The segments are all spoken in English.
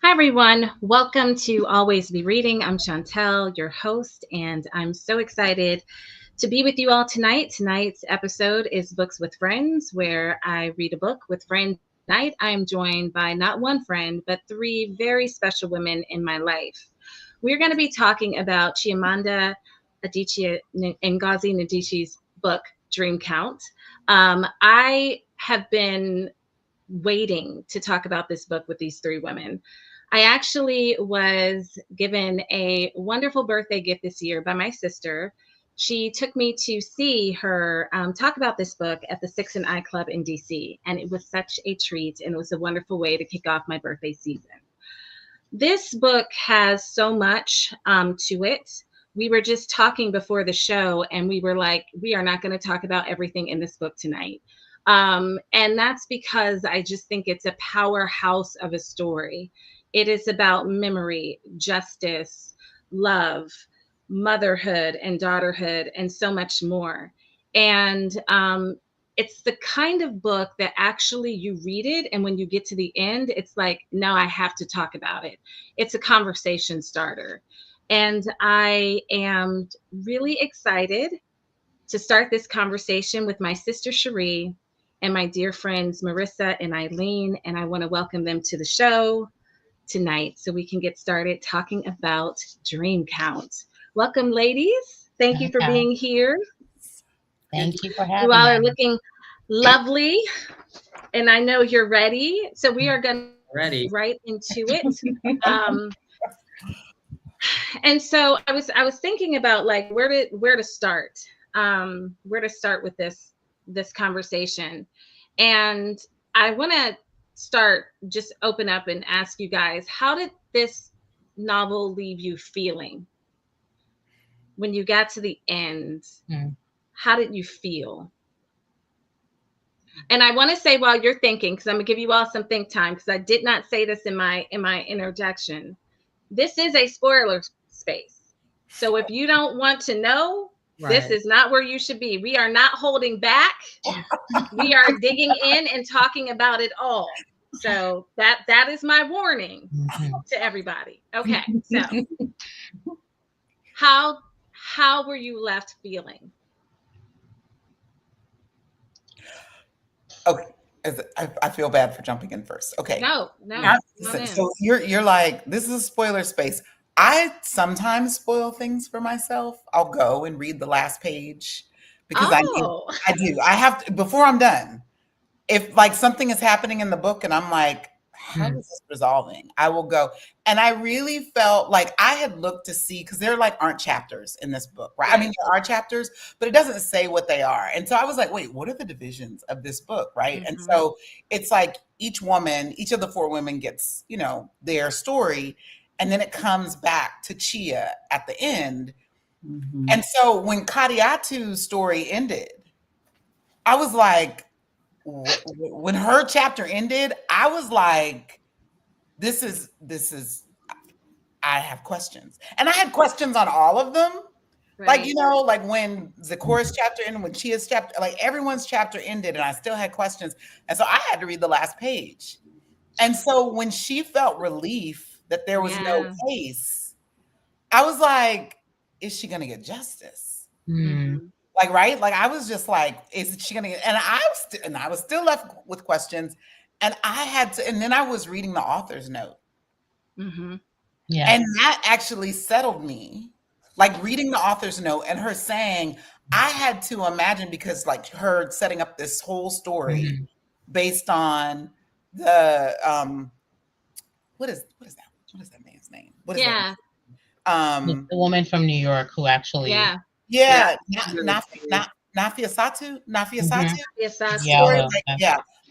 Hi, everyone. Welcome to Always Be Reading. I'm Chantel, your host, and I'm so excited to be with you all tonight. Tonight's episode is Books with Friends, where I read a book with friends. Tonight, I am joined by not one friend, but three very special women in my life. We're going to be talking about Chimamanda Adichie Ngozi Adichie's book, Dream Count. I have been waiting to talk about this book with these three women. I actually was given a wonderful birthday gift this year by my sister. She took me to see her talk about this book at the Six and I Club in DC, and it was such a treat, and it was a wonderful way to kick off my birthday season. This book has so much to it. We were just talking before the show, and we were like, we are not going to talk about everything in this book tonight. And that's because I just think it's a powerhouse of a story. It is about memory, justice, love, motherhood, and daughterhood, and so much more. And it's the kind of book that actually you read it, and when you get to the end, it's like, no, I have to talk about it. It's a conversation starter. And I am really excited to start this conversation with my sister Cherie and my dear friends Marisa and Eileen. And I want to welcome them to the show tonight so we can get started talking about Dream Count. Welcome, ladies. Thank you for being here. Thank you for You having all are us. looking lovely, and I know you're ready. So we are going to get Ready. right into it. Um, and so I was thinking about like where to start, where to start with this conversation, and I want to start just open up and ask you guys, how did this novel leave you feeling when you got to the end? How did you feel? And I want to say while you're thinking, because I'm gonna give you all some think time, because I did not say this in my interjection. This is a spoiler space. So if you don't want to know, this is not where you should be. We are not holding back. We are digging in and talking about it all. So that is my warning to everybody. Okay. So how were you left feeling? Okay. I feel bad for jumping in first. Okay. No. So you're like, this is a spoiler space. I sometimes spoil things for myself. I'll go and read the last page because I do. I have to, before I'm done. If like something is happening in the book and I'm like, how is this resolving? I will go. And I really felt like I had looked to see, because there like aren't chapters in this book, right? I mean, there are chapters, but it doesn't say what they are. And so I was like, wait, what are the divisions of this book, right? And so it's like each of the four women gets, their story. And then it comes back to Chia at the end. And so when Kadiatu's story ended, I was like, when her chapter ended, I was like, this is, I have questions. And I had questions on all of them. Right. Like, like when Zikora's chapter ended, when Chia's chapter, like everyone's chapter ended, and I still had questions. And so I had to read the last page. And so when she felt relief that there was no case, I was like, is she going to get justice? Like, right? Like, I was just like, is she going to get, and I was still left with questions. And I had to, and then I was reading the author's note. Yeah. And that actually settled me. Like reading the author's note and her saying, I had to imagine, because like her setting up this whole story based on the, what is that? What is that man's name? What is that? The woman from New York who actually. Yeah. Nafia Satu.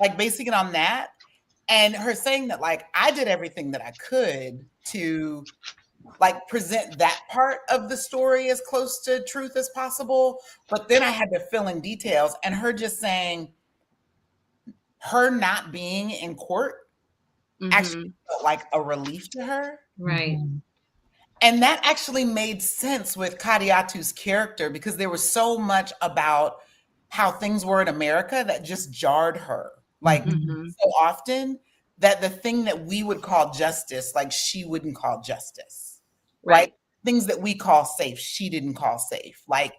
Like basing it on that. And her saying that, like, I did everything that I could to, like, present that part of the story as close to truth as possible. But then I had to fill in details. And her just saying, her not being in court actually felt like a relief to her. Right. And that actually made sense with Kadiatu's character, because there was so much about how things were in America that just jarred her. Like so often that the thing that we would call justice, like she wouldn't call justice, right? Right. Things that we call safe, she didn't call safe. Like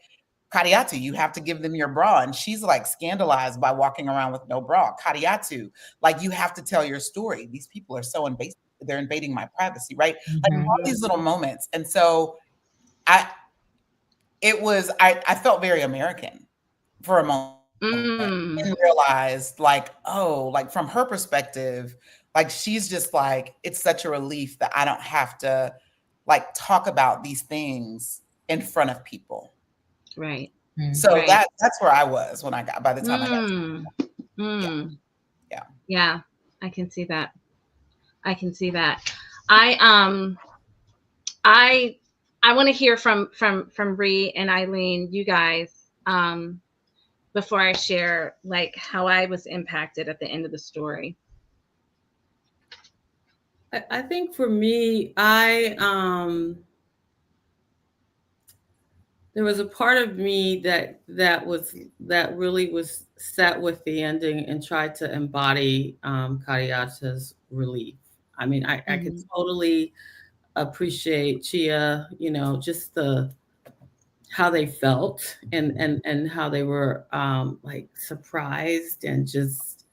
Kariatu, you have to give them your bra. And she's like scandalized by walking around with no bra. Kariatu, like you have to tell your story. These people are so invasive. They're invading my privacy, right? Like all these little moments. And so I I felt very American for a moment and realized like, oh, like from her perspective, like she's just like, it's such a relief that I don't have to like talk about these things in front of people. Right. So Right. that's where I was when I got by the time I got yeah. Yeah. Yeah. I can see that. I can see that. I I I want to hear from Ree and Eileen, you guys, before I share like how I was impacted at the end of the story. I think for me, there was a part of me that really was set with the ending and tried to embody Kariata's relief. I mean, I could totally appreciate Chia, you know, just how they felt and how they were like surprised and just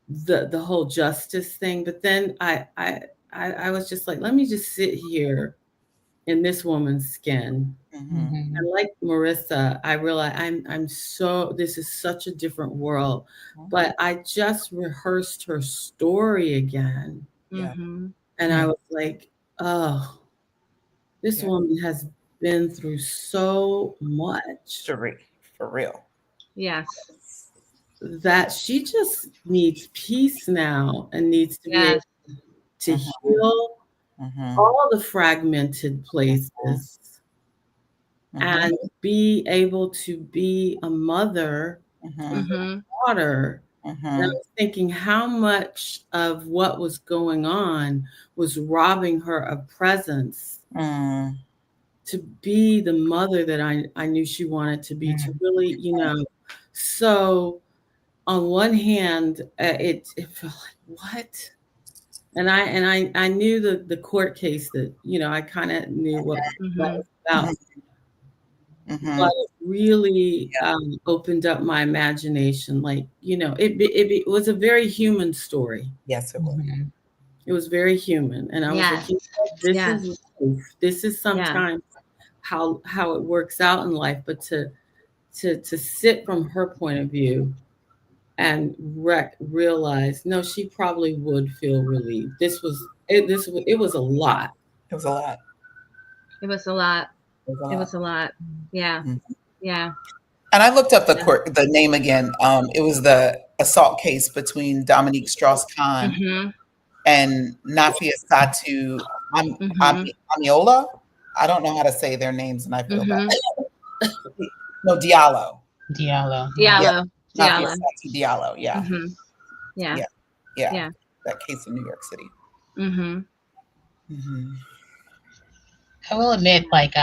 the whole justice thing. But then I was just like, let me just sit here in this woman's skin. And like Marissa, I realized this is such a different world. But I just rehearsed her story again. Yeah. And I was like, oh, this woman has been through so much. Cherie, for real. Yes. That she just needs peace now and needs to be able to heal all the fragmented places and be able to be a mother of a daughter. And I was thinking how much of what was going on was robbing her of presence to be the mother that I knew she wanted to be, to really, you know. So on one hand, it felt like, what? And I knew the court case that, you know, I kind of knew what that was about. But it really opened up my imagination. Like, you know, it was a very human story. Yes, it was. It was very human. And I was like, you know, this is sometimes how it works out in life. But to sit from her point of view and realize, no, she probably would feel relieved. It was a lot. It was a lot. It was a lot. It was a lot. Yeah. Yeah. And I looked up the name again. It was the assault case between Dominique Strauss-Kahn and Nafia Satu Amiola. I don't know how to say their names, and I feel bad. No, Diallo. Diallo. Nafia Satu Diallo. Yeah. Yeah. That case in New York City. I will admit, like,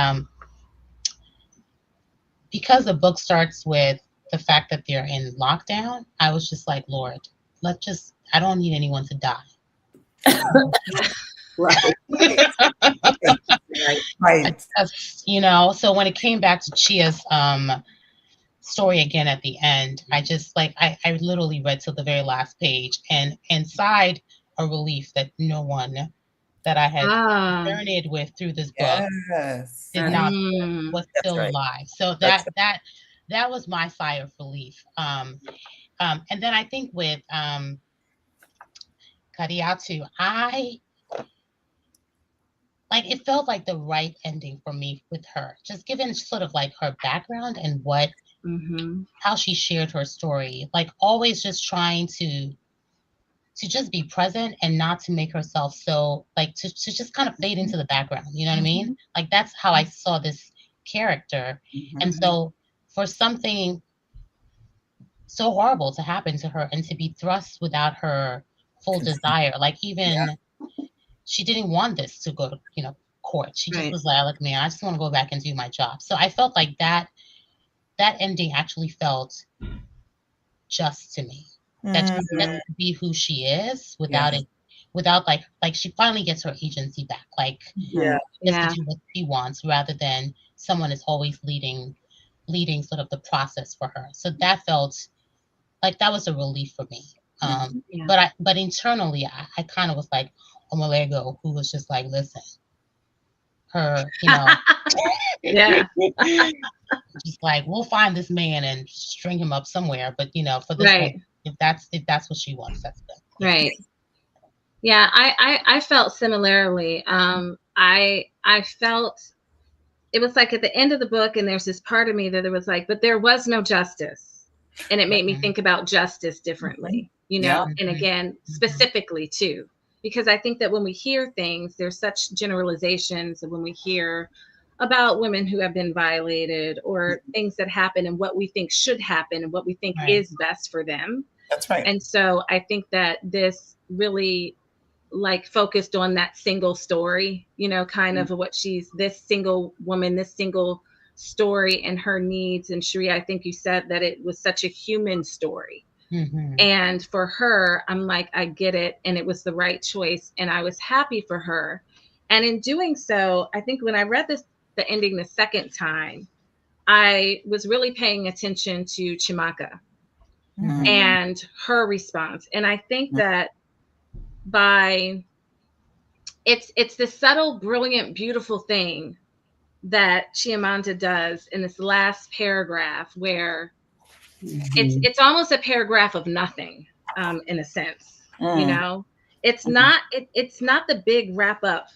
because the book starts with the fact that they're in lockdown, I was just like, Lord, I don't need anyone to die. Right. Right. You know, so when it came back to Chia's story again at the end, I just like, I literally read till the very last page and sighed a relief that no one that I had journeyed with through this book did not was still alive. So that was my sigh of relief. And then I think with Kariatu, it felt like the right ending for me with her, just given sort of like her background and what how she shared her story, like always just trying to just be present and not to make herself so like to just kind of fade into the background. You know what I mean? Like that's how I saw this character. And so for something so horrible to happen to her and to be thrust without her full desire, like even she didn't want this to go to, you know, court. She just was like, man, I just want to go back and do my job. So I felt like that ending actually felt just to me. that she gets to be who she is without it, without like she finally gets her agency back, like gets to do what she wants rather than someone is always leading sort of the process for her. So that felt like that was a relief for me. But internally I kind of was like Omalego, who was just like, listen, her, just like, we'll find this man and string him up somewhere, but for this one, if that's what she wants, that's good. Right. Yeah, I felt similarly. I felt it was like at the end of the book, and there's this part of me that it was like, but there was no justice, and it made me think about justice differently, and again, specifically too, because I think that when we hear things, there's such generalizations, and when we hear about women who have been violated or things that happen and what we think should happen and what we think is best for them. That's right. And so I think that this really like focused on that single story, kind of what she's, this single woman, this single story and her needs. And Cherie, I think you said that it was such a human story. And for her, I'm like, I get it. And it was the right choice. And I was happy for her. And in doing so, I think when I read the ending the second time, I was really paying attention to Chimaka and her response. And I think that it's this subtle, brilliant, beautiful thing that Chimamanda does in this last paragraph where it's almost a paragraph of nothing, in a sense. It's not the big wrap up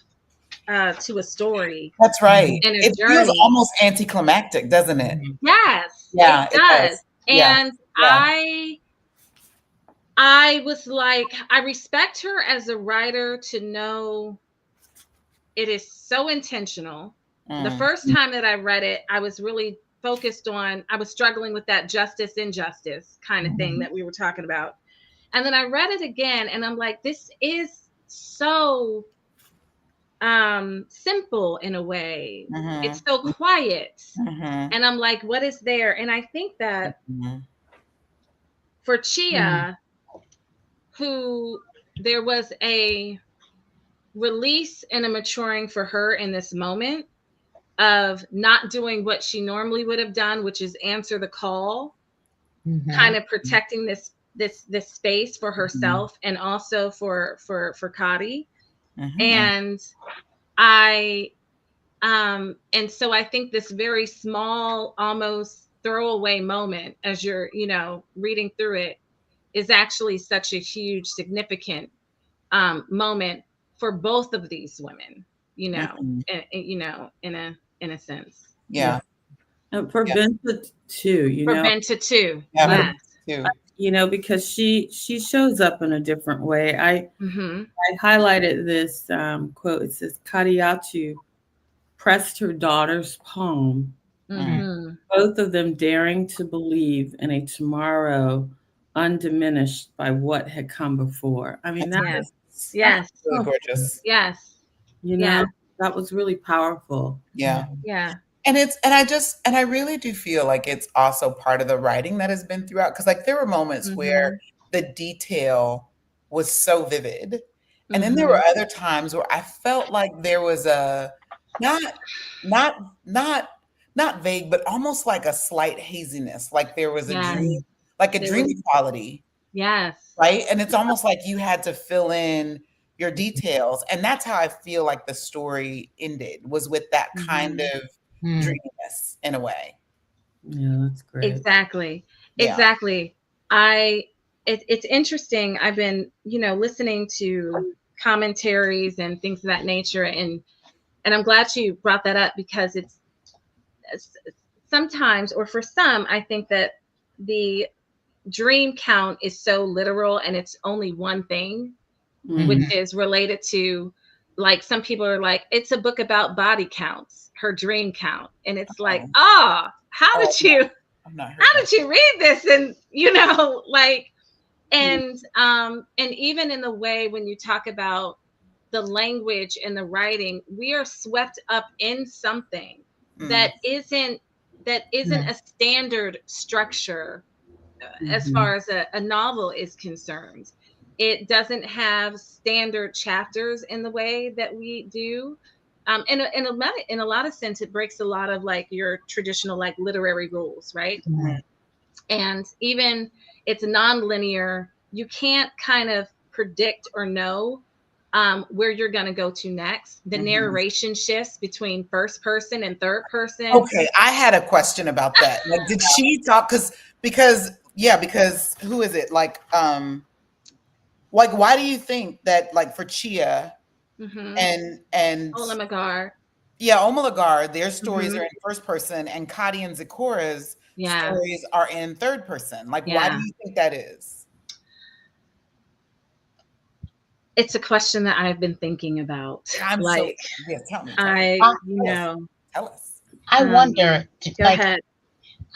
to a story. That's right. It feels almost anticlimactic, doesn't it? Yes. Yeah, it does. And yeah. I was like, I respect her as a writer to know it is so intentional. The first time that I read it, I was really focused on, I was struggling with that justice, injustice kind of thing that we were talking about. And then I read it again and I'm like, this is so simple in a way. It's so quiet. And I'm like, what is there? And I think that for Chia, who there was a release and a maturing for her in this moment of not doing what she normally would have done, which is answer the call, kind of protecting this space for herself and also for Kadi. And and so I think this very small, almost throwaway moment as you're, reading through it is actually such a huge, significant moment for both of these women, in a sense. Yeah. Preventa too, Preventa too. Yeah. Yes. Because she shows up in a different way. I highlighted this quote. It says, Kadiatu pressed her daughter's palm, both of them daring to believe in a tomorrow undiminished by what had come before. I mean, that's really gorgeous. Yes. That was really powerful. Yeah. Yeah. And I really do feel like it's also part of the writing that has been throughout. Cause like there were moments where the detail was so vivid. And then there were other times where I felt like there was a not vague, but almost like a slight haziness. Like there was a dream, like a dreamy quality. Yes. Right. And it's almost like you had to fill in your details. And that's how I feel like the story ended, was with that kind of dreaminess in a way. Yeah, that's great. Exactly. Yeah. Exactly. It's interesting. I've been, listening to commentaries and things of that nature. And I'm glad you brought that up, because it's sometimes, or for some, I think that the dream count is so literal and it's only one thing, which is related to, like, some people are like, it's a book about body counts, her dream count. And it's like, how did you read this? And, and even in the way when you talk about the language and the writing, we are swept up in something that isn't a standard structure as far as a novel is concerned. It doesn't have standard chapters in the way that we do. In a lot of sense, it breaks a lot of like your traditional like literary rules, right? Mm-hmm. And even it's non-linear. You can't kind of predict or know where you're going to go to next. The narration shifts between first person and third person. Okay, I had a question about that. Like, did she talk? Because who is it? Like, why do you think that, like, for Chia and Olamagar, Omalagar, their stories are in first person, and Kadi and Zikora's stories are in third person? Like, why do you think that is? It's a question that I've been thinking about. I'm like, tell me. Tell us. I wonder. Go ahead.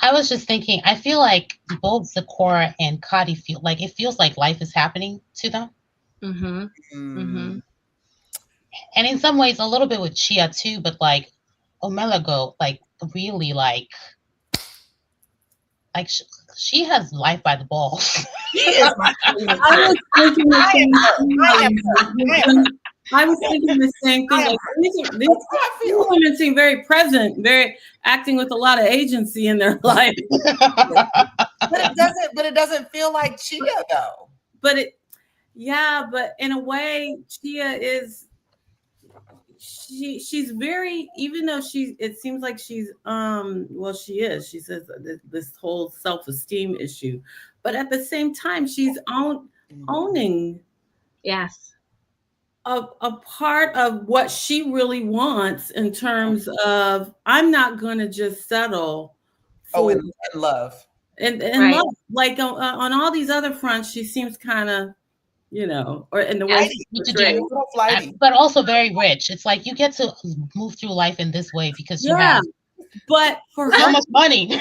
I was just thinking. I feel like both Zikora and Kadi feel like it feels like life is happening to them. And in some ways, a little bit with Chia too. But like Omelago, like really like she has life by the balls. She is my I was thinking the same thing. Like, these women seem very present, very acting with a lot of agency in their life. But it doesn't feel like Chia though. But in a way, Chia is. She's very, even though it seems like she's she says this whole self-esteem issue, but at the same time she's owning a part of what she really wants in terms of, I'm not going to just settle for in love and love, like on all these other fronts she seems kind of, or in the way but also very rich. It's like you get to move through life in this way because you have but for so much money.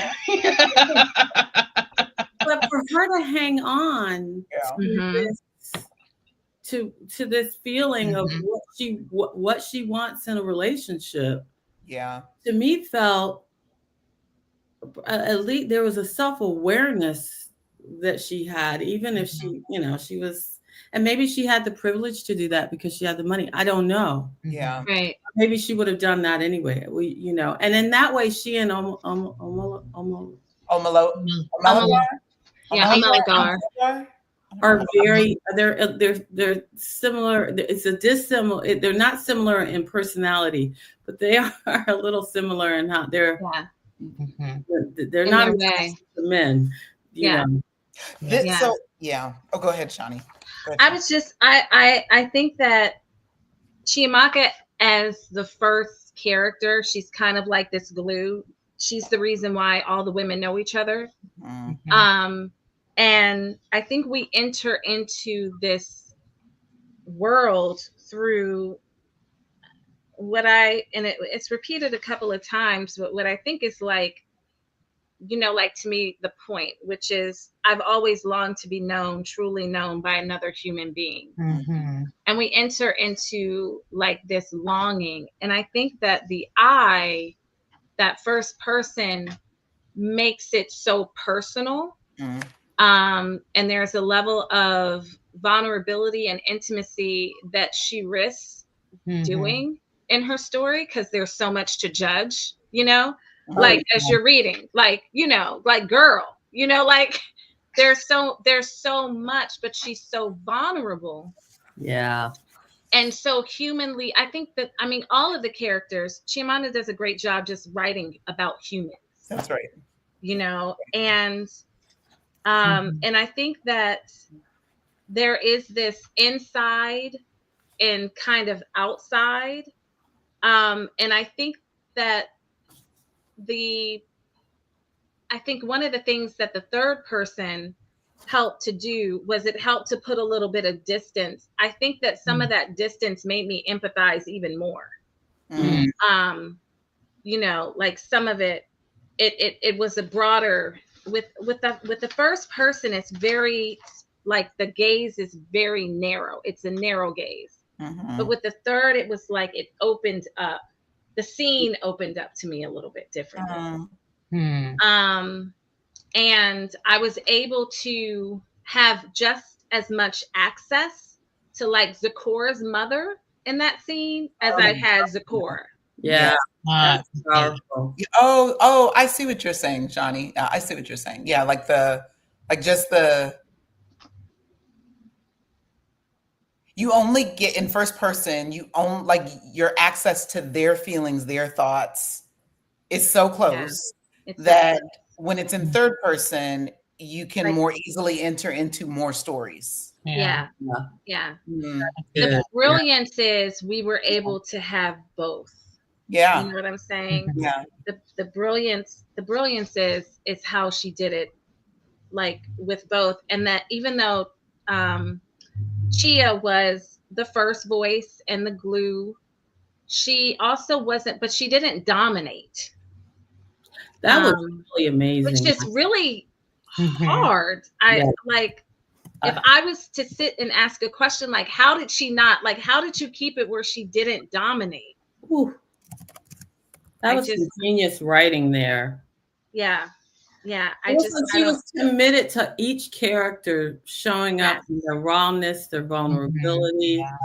But for her to hang on to this feeling of what she wants in a relationship, to me felt at least there was a self-awareness that she had, even if she was. And maybe she had the privilege to do that because she had the money. I don't know. Yeah. Right. Maybe she would have done that anyway. And in that way, she and Omalagar are very. They're similar. It's a dissimilar. They're not similar in personality, but they are a little similar in how they're. They're not men. You know. Oh, go ahead, Shani. I think that Chimamanda as the first character, she's kind of like this glue. She's the reason why all the women know each other. And I think we enter into this world through it's repeated a couple of times, but what I think is like, like to me, the point, which is I've always longed to be known, truly known by another human being. And we enter into like this longing. And I think that the I, that first person, makes it so personal. And there's a level of vulnerability and intimacy that she risks doing in her story because there's so much to judge, like as you're reading, like, like girl, like there's so much, but she's so vulnerable. Yeah. And so humanly, I think that, all of the characters, Chimamanda does a great job just writing about humans. That's right. And I think that there is this inside and kind of outside. And I think that one of the things that the third person helped to do was it helped to put a little bit of distance. I think that some of that distance made me empathize even more. Like some of it was a broader with the first person. It's very like the gaze is very narrow. It's a narrow gaze. But with the third, it was like it opened up. The scene opened up to me a little bit differently. And I was able to have just as much access to like Zikora's mother in that scene as I had Zikora. Yeah. That's powerful. Oh, I see what you're saying, Johnny. I see what you're saying. Yeah, you only get in first person, you own like your access to their feelings, their thoughts is so close that when it's in third person, you can more easily enter into more stories. Yeah. The brilliance is we were able to have both. Yeah. You know what I'm saying? Yeah. The brilliance is how she did it, like with both. And that even though Chia was the first voice and the glue, she also wasn't, but she didn't dominate. That was really amazing. Which is really hard. If I was to sit and ask a question like, how did you keep it where she didn't dominate? Ooh. That was some genius writing there. Yeah. She was committed to each character showing up in their rawness, their vulnerability. Yeah.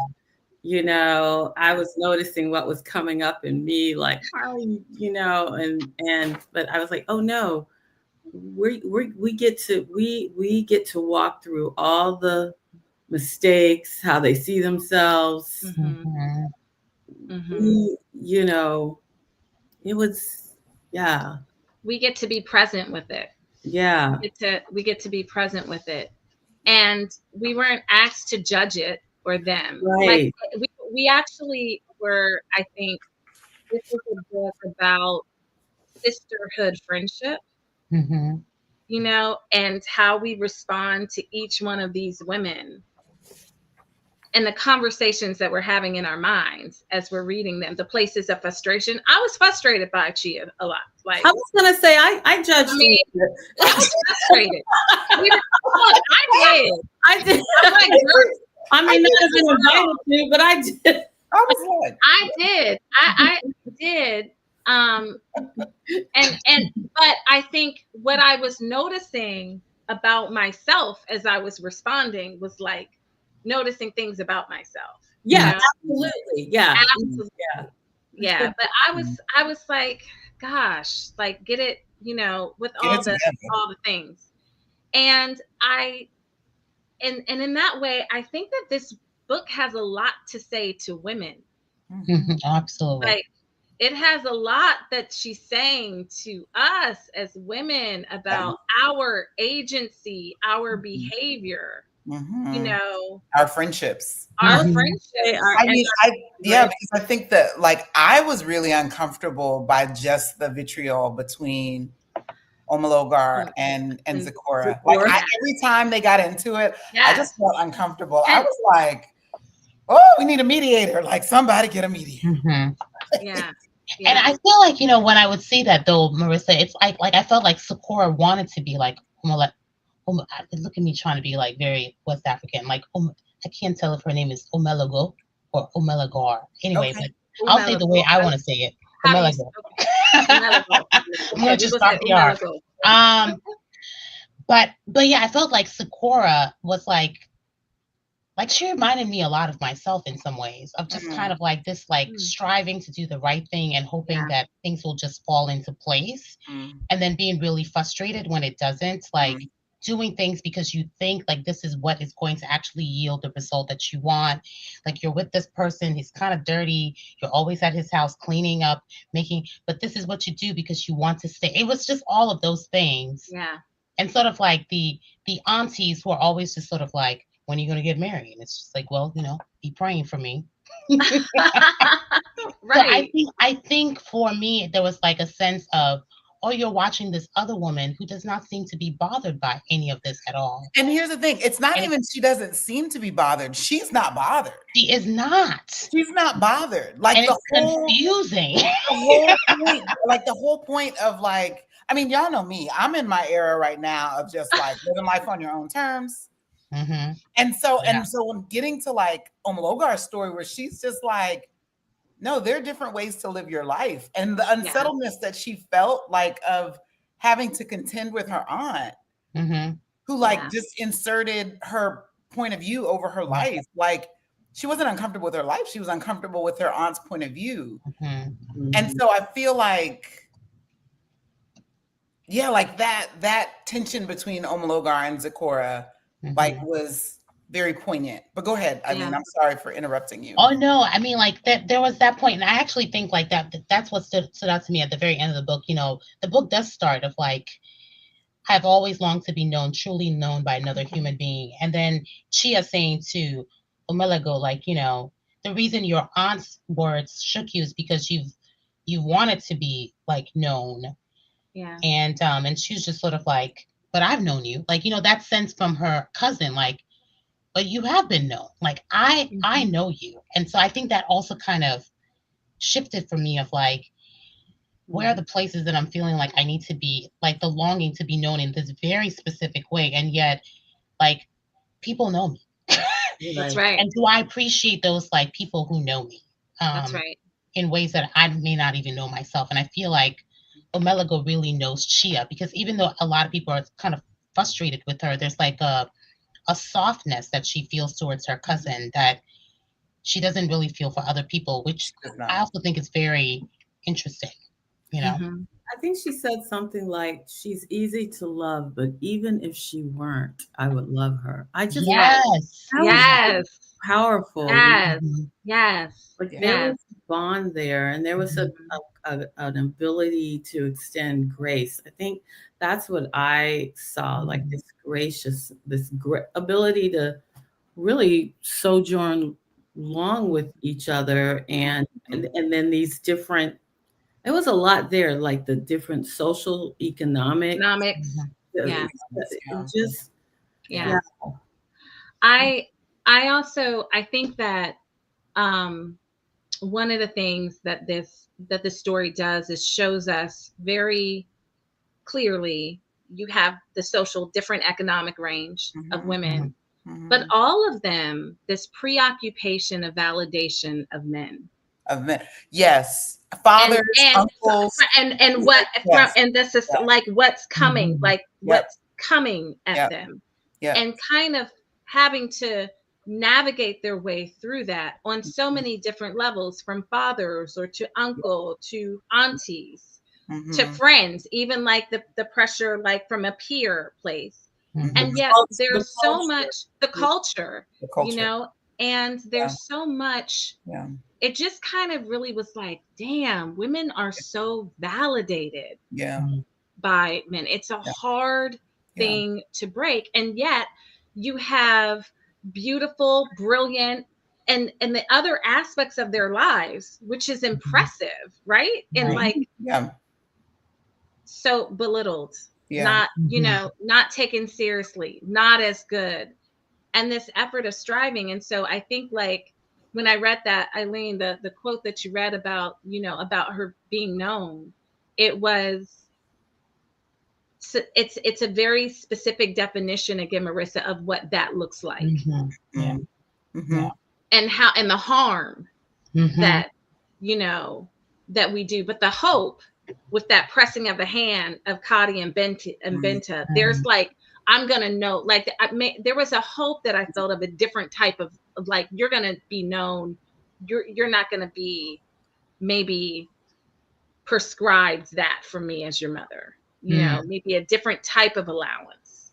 You know, I was noticing what was coming up in me, like, you know, but I was like, oh no, we get to walk through all the mistakes, how they see themselves. You know, it was, we get to be present with it. Yeah. We get to be present with it. And we weren't asked to judge it or them. Right. Like, we actually were, I think, this is a book about sisterhood friendship, you know, and how we respond to each one of these women and the conversations that we're having in our minds as we're reading them, the places of frustration. I was frustrated by Chia a lot. Like, I was going to say, I judged you. I was frustrated. I did. I'm like, I mean, not as invited to, but I did. I did. But I think what I was noticing about myself as I was responding was like noticing things about myself. Yeah, you know? absolutely. Yeah. Absolutely. Yeah. But I was like, gosh, like get it, you know, with all the things. And in that way, I think that this book has a lot to say to women. Absolutely. Like, it has a lot that she's saying to us as women about our agency, our behavior, you know, our friendships. Because I think that like I was really uncomfortable by just the vitriol between Omologar and Zikora. Like every time they got into it, I just felt uncomfortable. I was like, oh, we need a mediator. Like somebody get a mediator. Yeah. And I feel like, you know, when I would see that though, Marissa, it's like I felt like Zikora wanted to be like, look at me trying to be like very West African. Like, I can't tell if her name is Omelago or Omelagar. Anyway, but I'll say the way I want to say it. Omelago. I'm going to just start the R. But yeah, I felt like Zikora was like she reminded me a lot of myself in some ways, of just kind of like this, like striving to do the right thing and hoping that things will just fall into place, and then being really frustrated when it doesn't, like doing things because you think like this is what is going to actually yield the result that you want. Like you're with this person, he's kind of dirty, you're always at his house cleaning up, but this is what you do because you want to stay. It was just all of those things. Yeah. And sort of like the aunties who are always just sort of like, when are you going to get married? And it's just like, well, you know, be praying for me. Right. So I think for me, there was like a sense of, oh, you're watching this other woman who does not seem to be bothered by any of this at all. And here's the thing. It's not even she doesn't seem to be bothered. She's not bothered. She is not. She's not bothered. Like, and it's confusing. The whole point of like, I mean, y'all know me. I'm in my era right now of just like living life on your own terms. And so I'm getting to like Omologar's story where she's just like, no, there are different ways to live your life. And the unsettledness that she felt like of having to contend with her aunt, who like just inserted her point of view over her life. Like, she wasn't uncomfortable with her life. She was uncomfortable with her aunt's point of view. And so I feel like, yeah, like that tension between Omologar and Zipporah, like, was very poignant. But go ahead, Eileen. I'm sorry for interrupting you. Oh no, I mean, like, that there was that point, and I actually think like that's what stood out to me at the very end of the book. You know, the book does start of like, I've always longed to be known, truly known by another human being. And then Chia saying to Omelago, like, you know, the reason your aunt's words shook you is because you've wanted to be like known. Yeah. And she was just sort of like, but I've known you. Like, you know, that sense from her cousin, like, but you have been known. Like, I know you. And so I think that also kind of shifted for me of like, where are the places that I'm feeling like I need to be, like the longing to be known in this very specific way. And yet, like, people know me. That's right. And do I appreciate those like people who know me? That's right. In ways that I may not even know myself. And I feel like Omelago really knows Chia, because even though a lot of people are kind of frustrated with her, there's like a softness that she feels towards her cousin that she doesn't really feel for other people, which I also think is very interesting. You know, I think she said something like, she's easy to love, but even if she weren't, I would love her. I just was Yes. powerful. Like, there was a bond there, and there was an ability to extend grace. I think that's what I saw, like this gracious, ability to really sojourn long with each other, and then these different. It was a lot there, like the different social, economics. Just I think that one of the things that the story does is shows us very clearly, you have the social different economic range of women, but all of them, this preoccupation of validation of men. Yes. Fathers, uncles, and what and this is like what's coming, like what's coming at them, and kind of having to navigate their way through that on so many different levels, from fathers or to uncle to aunties to friends, even like the pressure like from a peer place, and yet there's so much the culture, you know, and there's so much. It just kind of really was like, damn, women are so validated by men. It's a hard thing to break. And yet you have beautiful, brilliant, and the other aspects of their lives, which is impressive, right? And like, so belittled, not, you know, not taken seriously, not as good. And this effort of striving. And so I think, like, when I read that, Eileen, the quote that you read about, you know, about her being known, it's a very specific definition again, Marisa, of what that looks like. And how, and the harm that, you know, that we do, but the hope with that pressing of the hand of Kadi and Benta, there's like, I'm going to know, like, there was a hope that I felt of a different type of like, you're going to be known. You're not going to be maybe prescribed that from me as your mother, you know, maybe a different type of allowance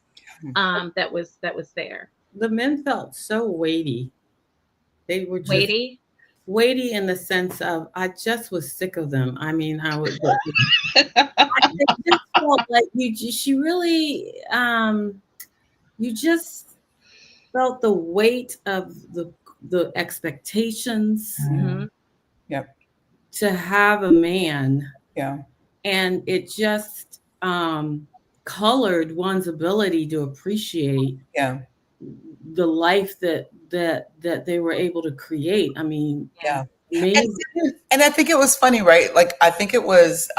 that was there. The men felt so weighty. They were just weighty in the sense of, I just was sick of them. I mean, I was. I just felt like she really, you just felt the weight of the expectations. To have a man. And it just colored one's ability to appreciate the life that they were able to create. I mean, and I think it was funny, right? Like, I think it was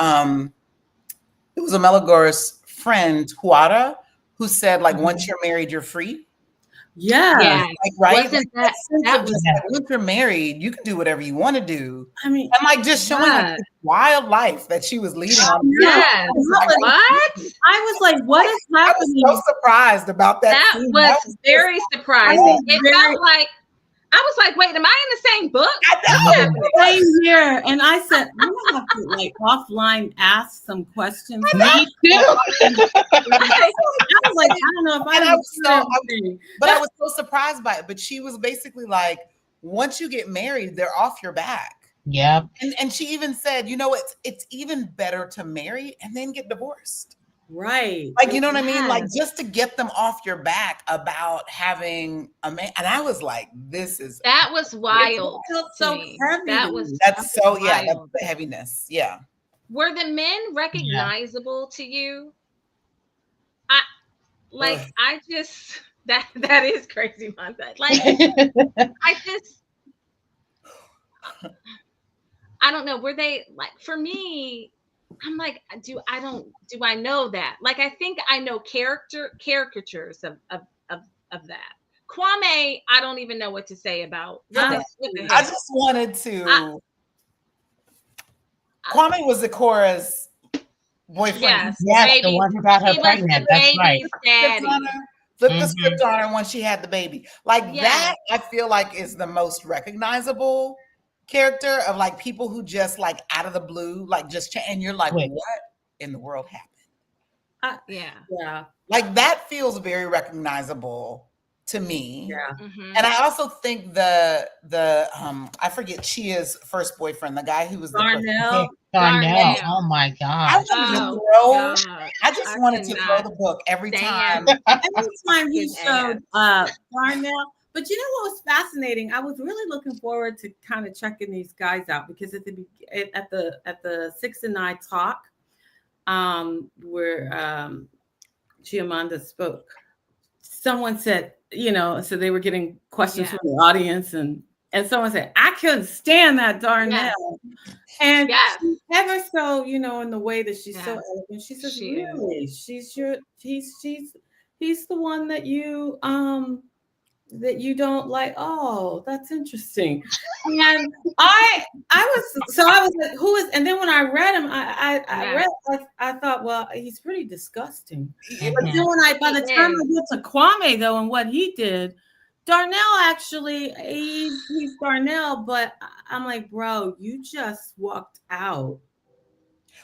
Omelagor's friend Huara who said, like, once you're married, you're free. Yes. Like, right? Wasn't like, that was like, once you're married, you can do whatever you want to do. I mean, and like just showing like this wild life that she was leading on. Yes. What? I was like, what is happening? I was so surprised about that. That scene. was very surprising. It felt like I was like, wait, am I in the same book? I know. Same here. And I said, I'm gonna have to like offline ask some questions. Me too. I was like, I don't know if I was so surprised by it. But she was basically like, once you get married, they're off your back. Yeah. And she even said, you know, it's even better to marry and then get divorced. Right. Like, you know what I mean? Like, just to get them off your back about having a man. And I was like, that was wild. So heavy. That's the heaviness. Yeah. Were the men recognizable to you? I just, that is crazy, Monta. Like, I don't know. Were they like, for me, I'm like, do I know that? Like, I think I know caricatures of that. Kwame, I don't even know what to say about. I just wanted to. Kwame was Zikora's boyfriend. Yes, the one who got her pregnant. That's right. Flipped the script on her when she had the baby. Like that, I feel like is the most recognizable character of like people who just like out of the blue, like just and you're like, what in the world happened? Yeah. Like that feels very recognizable to me. Yeah. And I also think the I forget Chia's first boyfriend, the guy who was Darnell. Oh my God. I just wanted to throw the book every time. Every time he showed Darnell. But you know what was fascinating? I was really looking forward to kind of checking these guys out because at the 6 and 9 talk, where Chimamanda spoke, someone said, you know, so they were getting questions from the audience, and someone said, I couldn't stand that Darnell. And she's ever so, you know, in the way that she's so elegant. She says, really, he's the one that you don't like. Oh, that's interesting. And I was like, who is? And then when I read him, I thought, well, he's pretty disgusting. But then by the time I get to Kwame though, and what he did, Darnell actually, he's Darnell, but I'm like, bro, you just walked out.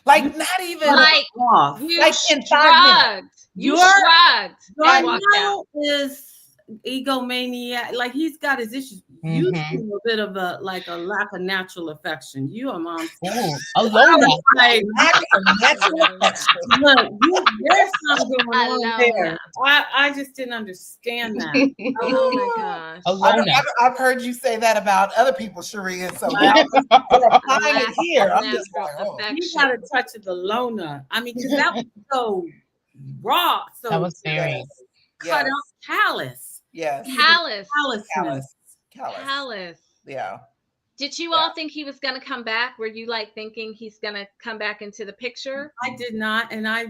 Like not even like off. You like shrugged. You shrugged. Darnell is egomaniac, like he's got his issues. You see a bit of a lack of natural affection. You are mom. Like, look, there's something going on there. I just didn't understand that. Oh my gosh. I've heard you say that about other people, Cherie, and so now we're applying it here. I'm just like, you got a touch of the Lona. I mean, because that was so raw. So that was very cut out, callous. Yes. Callous. Yeah. Did you all think he was going to come back? Were you like thinking he's going to come back into the picture? I did not. And I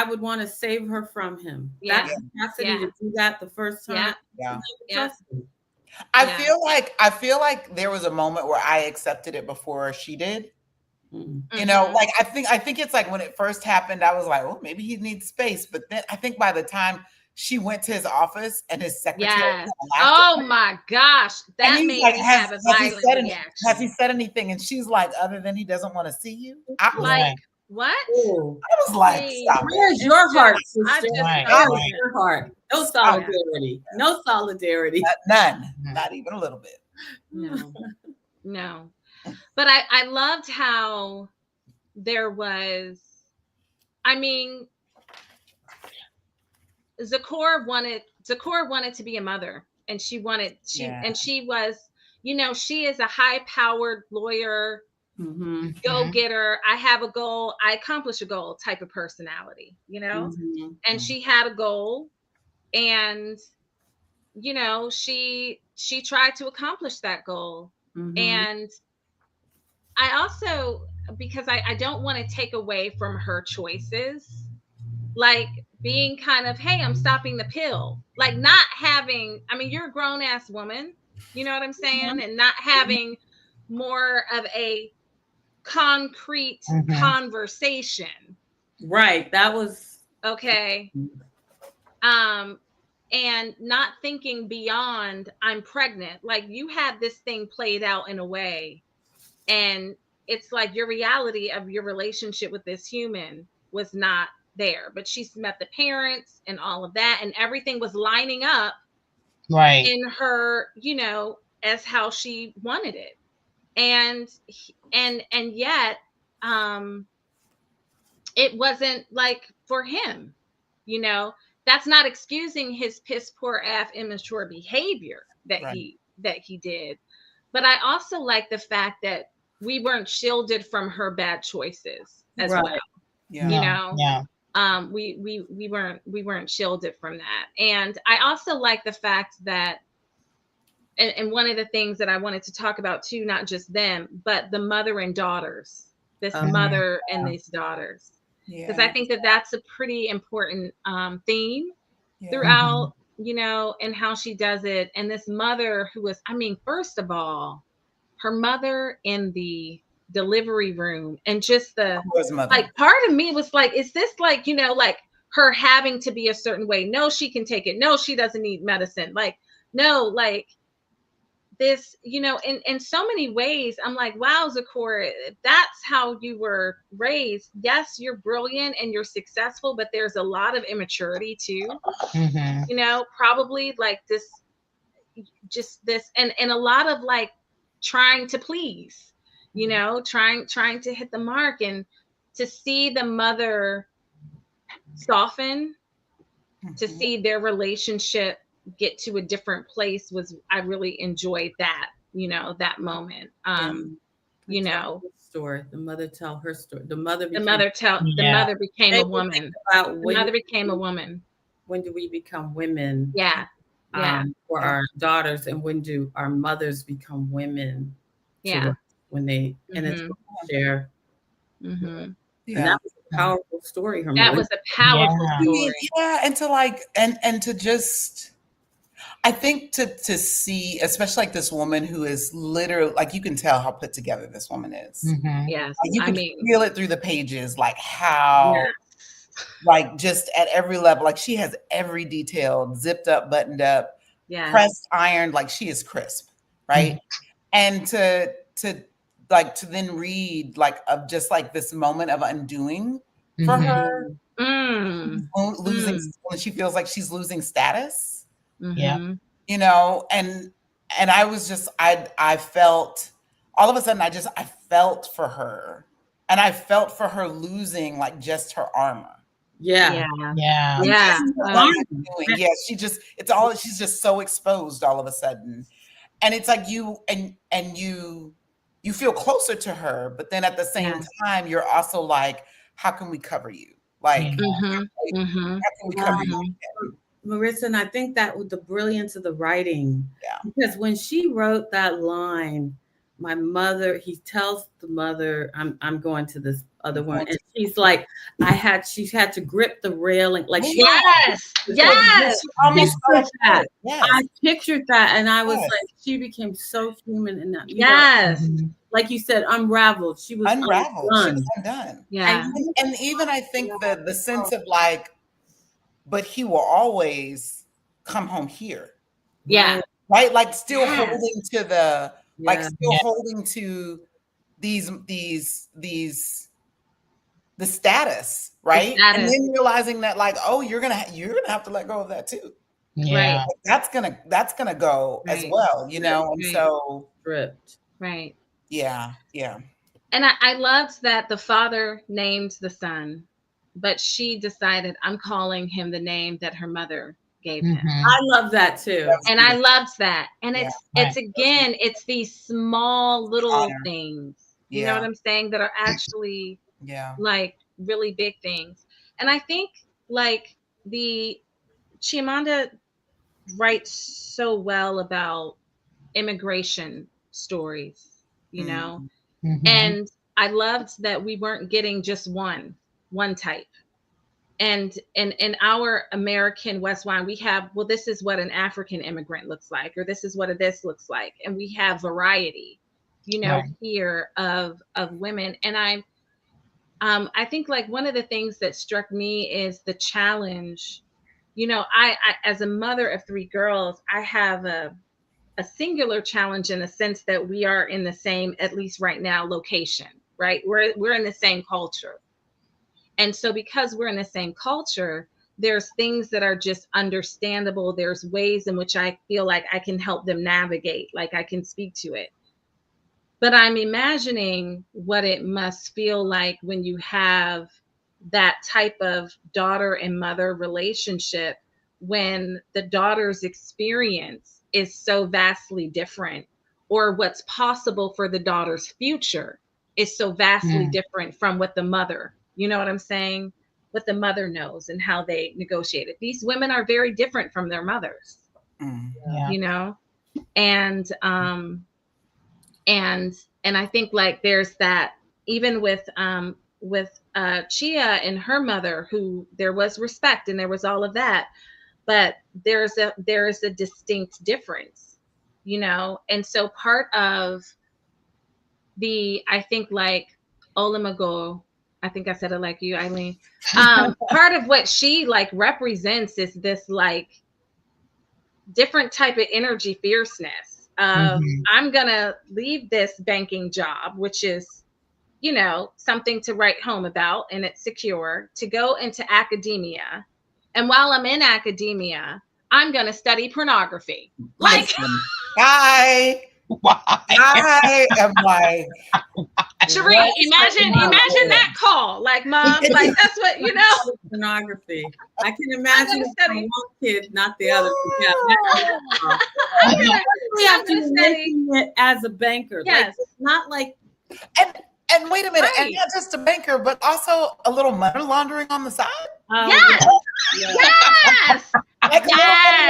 would want to save her from him. Yeah. That capacity to do that the first time. Yeah. I feel like there was a moment where I accepted it before she did. Mm-hmm. You know, like I think it's like when it first happened, I was like, oh, maybe he needs space. But then I think by the time she went to his office and his secretary. Oh my gosh. That made me have a violent reaction. Has he said anything? And she's like, other than he doesn't want to see you? I was like, what? I was like, stop. Where's your heart, sister? Where's your heart? No solidarity. No solidarity. None. Not even a little bit. No. But I loved how there was, I mean, Zikora wanted to be a mother, and she was, you know, she is a high-powered lawyer, go-getter. I have a goal, I accomplish a goal type of personality, you know, and she had a goal, and you know, she tried to accomplish that goal. And I also, because I don't want to take away from her choices, like being kind of, hey, I'm stopping the pill. Like not having, I mean, you're a grown ass woman, you know what I'm saying? And not having more of a concrete conversation. Right. That was okay. And not thinking beyond I'm pregnant. Like you had this thing played out in a way, and it's like your reality of your relationship with this human was not there, but she's met the parents and all of that, and everything was lining up right in her, as how she wanted it. And yet it wasn't like for him, that's not excusing his piss poor immature behavior that Right. he did. But I also like the fact that we weren't shielded from her bad choices as well. Yeah. We weren't shielded from that. And I also like the fact that, and one of the things that I wanted to talk about too, not just them, but the mother and daughters, this mother and these daughters. Because I think that that's a pretty important theme throughout, and how she does it. And this mother who was, I mean, first of all, her mother in the delivery room, and just the, like, part of me was like, is this like, like her having to be a certain way? No, she can take it. No, she doesn't need medicine. Like, no, like this, in so many ways, I'm like, wow, Zakora, if that's how you were raised, yes, you're brilliant and you're successful, but there's a lot of immaturity too. Probably like this, just this, and a lot of like trying to please, trying to hit the mark, and to see the mother soften, to see their relationship get to a different place I really enjoyed that, that moment. Story. The mother tell her story. The mother became a woman. The mother became a woman. When do we become women? Yeah. For our daughters, and when do our mothers become women? Yeah. When they and it's share. Mm-hmm. And that was a powerful story. That was a powerful story. Yeah, and to like, and to just, I think to see, especially like this woman who is literally, like, you can tell how put together this woman is. Yes, like, you can feel it through the pages, like how, like just at every level, like she has every detail zipped up, buttoned up, pressed, ironed, like she is crisp, right? And to then read like of just like this moment of undoing for her, losing when she feels like she's losing status. And I was just, I felt all of a sudden, I felt for her, and I felt for her losing like just her armor. Yeah. She's just so exposed all of a sudden. And it's like you feel closer to her, but then at the same time, you're also like, how can we cover you? Like, how can we cover you? Marisa, and I think that was the brilliance of the writing. Because when she wrote that line, my mother, he tells the mother, I'm going to this other one. And she's like, she had to grip the railing. Like, I pictured that. And I was like, she became so human in that. Like you said, unraveled. She was unraveled. She was undone. Yeah. And even I think the sense of like, but he will always come home here. Yeah. Right? Like still holding to the, like still holding to the status, right? And then realizing that like, oh, you're gonna have to let go of that too. Right. Like, that's gonna go as well, and so ripped. Right. Yeah. And I loved that the father named the son, but she decided, I'm calling him the name that her mother gave him. I love that too. And I loved that. And it's again, it's these small little things, you know what I'm saying, that are actually like really big things. And I think like Chimamanda writes so well about immigration stories, and I loved that we weren't getting just one type. in our American West wine, we have, well, this is what an African immigrant looks like, or this is what a this looks like. And we have variety, here of women. And I think like one of the things that struck me is the challenge. I as a mother of 3 girls, I have a singular challenge in the sense that we are in the same, at least right now, location, right? We're in the same culture. And so because we're in the same culture, there's things that are just understandable. There's ways in which I feel like I can help them navigate, like I can speak to it. But I'm imagining what it must feel like when you have that type of daughter and mother relationship, when the daughter's experience is so vastly different, or what's possible for the daughter's future is so vastly different from what the mother, you know what I'm saying? What the mother knows and how they negotiate it. These women are very different from their mothers, and I think like there's that, even with Chia and her mother, who there was respect and there was all of that, but there's a distinct difference, and so part of I think like Olamago, I think I said it like you, Eileen. Part of what she like represents is this like different type of energy fierceness of I'm gonna leave this banking job, which is, something to write home about and it's secure, to go into academia. And while I'm in academia, I'm gonna study pornography. Like, I am like, Cherie, imagine that call. Like, Mom, like that's what pornography. I can imagine one kid, not the other. I'm making it as a banker. Yes. Like, it's not like. And wait a minute, and not just a banker, but also a little money laundering on the side. Yes. Like a little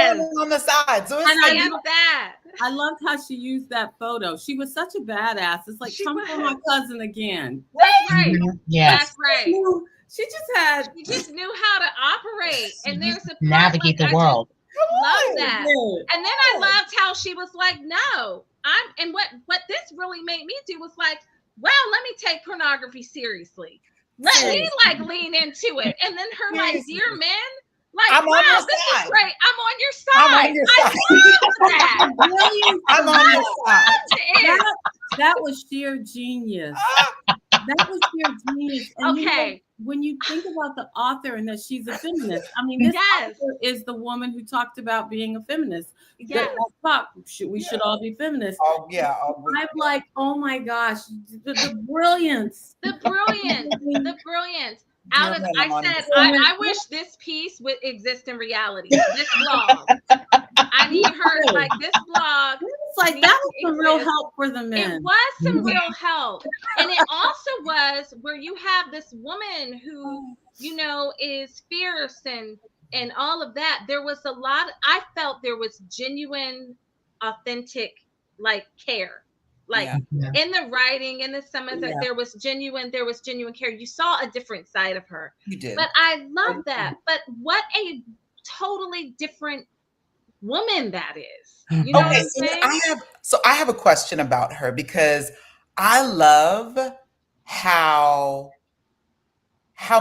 money laundering on the side. So it's like that. I loved how she used that photo. She was such a badass. It's like, come for my cousin again. That's right. Yes. That's right. She just knew how to operate. And there's a navigate the world. Love that. And then I loved how she was like, no, and what this really made me do was like, well, let me take pornography seriously. Let me like lean into it. And then her like, dear men, like, I'm wow, on your this side. is great. I'm on your side. I'm on your side. I love that. I'm on your side. That was sheer genius. That was sheer genius. And okay. When you think about the author and that she's a feminist, I mean, this author is the woman who talked about being a feminist. Yes. We should all be feminists. Oh, yeah. I'm like, oh my gosh, the brilliance. The brilliance. I wish this piece would exist in reality. This blog. I need her, like this blog. It's like that was some real help for the men. It was some real help. And it also was where you have this woman who, is fierce and all of that. There was a lot, I felt there was genuine, authentic, like care. Like in the writing, in the some of that, there was genuine care. You saw a different side of her. You did. But I love that. But what a totally different woman that is. You know what I'm saying? I have a question about her, because I love how